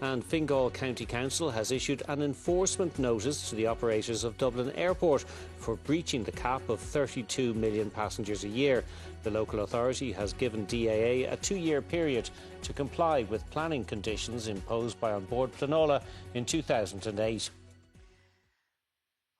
And Fingal County Council has issued an enforcement notice to the operators of Dublin Airport for breaching the cap of 32 million passengers a year. The local authority has given DAA a 2-year period to comply with planning conditions imposed by On Board Planola in 2008.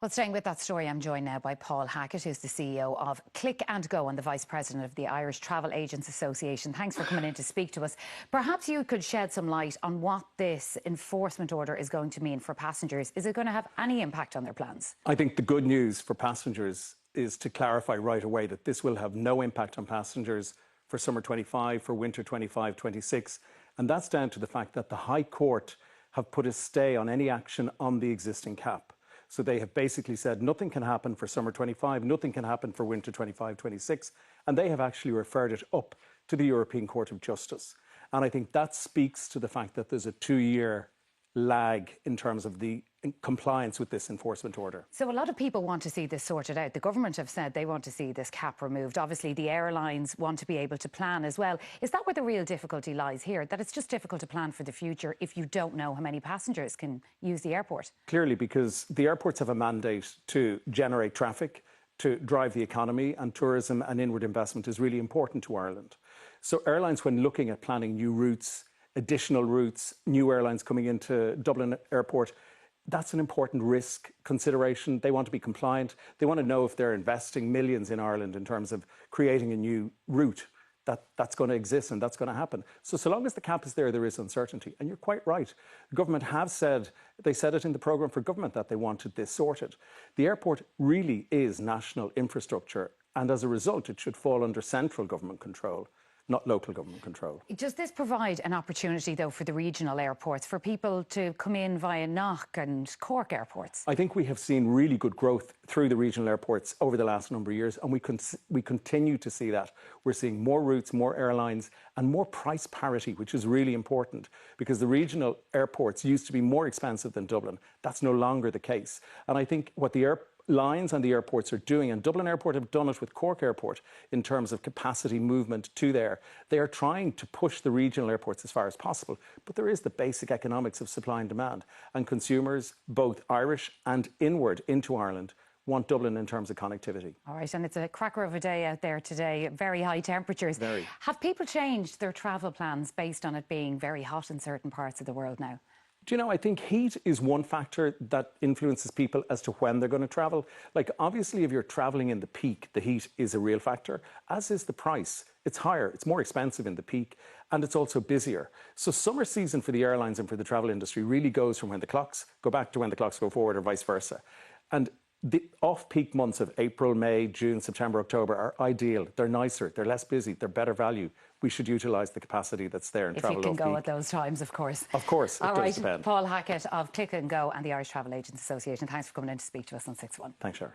Well, staying with that story, I'm joined now by Paul Hackett, who's the CEO of Click&Go and the Vice President of the Irish Travel Agents Association. Thanks for coming in to speak to us. Perhaps you could shed some light on what this enforcement order is going to mean for passengers. Is it going to have any impact on their plans? I think the good news for passengers is to clarify right away that this will have no impact on passengers for summer 25, for winter 25-26. And that's down to the fact that the High Court have put a stay on any action on the existing cap. So they have basically said nothing can happen for summer 25, nothing can happen for winter 25-26, and they have actually referred it up to the European Court of Justice. And I think that speaks to the fact that there's a 2-year lag in terms of the compliance with this enforcement order. So a lot of people want to see this sorted out. The government have said they want to see this cap removed. Obviously, the airlines want to be able to plan as well. Is that where the real difficulty lies here? That it's just difficult to plan for the future if you don't know how many passengers can use the airport? Clearly, because the airports have a mandate to generate traffic, to drive the economy, and tourism and inward investment is really important to Ireland. So airlines, when looking at planning new routes, additional routes, new airlines coming into Dublin Airport, that's an important risk consideration. They want to be compliant. They want to know if they're investing millions in Ireland in terms of creating a new route that's going to exist and that's going to happen. So long as the cap is there, there is uncertainty. And you're quite right. The government have said, they said it in the programme for government that they wanted this sorted. The airport really is national infrastructure, and as a result, it should fall under central government control, not local government control. Does this provide an opportunity, though, for the regional airports, for people to come in via Knock and Cork airports? I think we have seen really good growth through the regional airports over the last number of years, and we continue to see that. We're seeing more routes, more airlines, and more price parity, which is really important, because the regional airports used to be more expensive than Dublin. That's no longer the case. And I think what the airlines and the airports are doing, and Dublin Airport have done it with Cork Airport in terms of capacity movement to there. They are trying to push the regional airports as far as possible, but there is the basic economics of supply and demand, and consumers, both Irish and inward into Ireland, want Dublin in terms of connectivity. All right, and it's a cracker of a day out there today, very high temperatures. Very. Have people changed their travel plans based on it being very hot in certain parts of the world now? Do you know, I think heat is one factor that influences people as to when they're going to travel. Like, obviously, if you're travelling in the peak, the heat is a real factor, as is the price. It's higher, it's more expensive in the peak, and it's also busier. So summer season for the airlines and for the travel industry really goes from when the clocks go back to when the clocks go forward, or vice versa. And the off-peak months of April, May, June, September, October are ideal. They're nicer, they're less busy, they're better value. We should utilise the capacity that's there and travel off-peak. If you can go at those times, of course. Of course, it does depend. Paul Hackett of Click&Go and the Irish Travel Agents Association, thanks for coming in to speak to us on 6-1. Thanks, Sharon.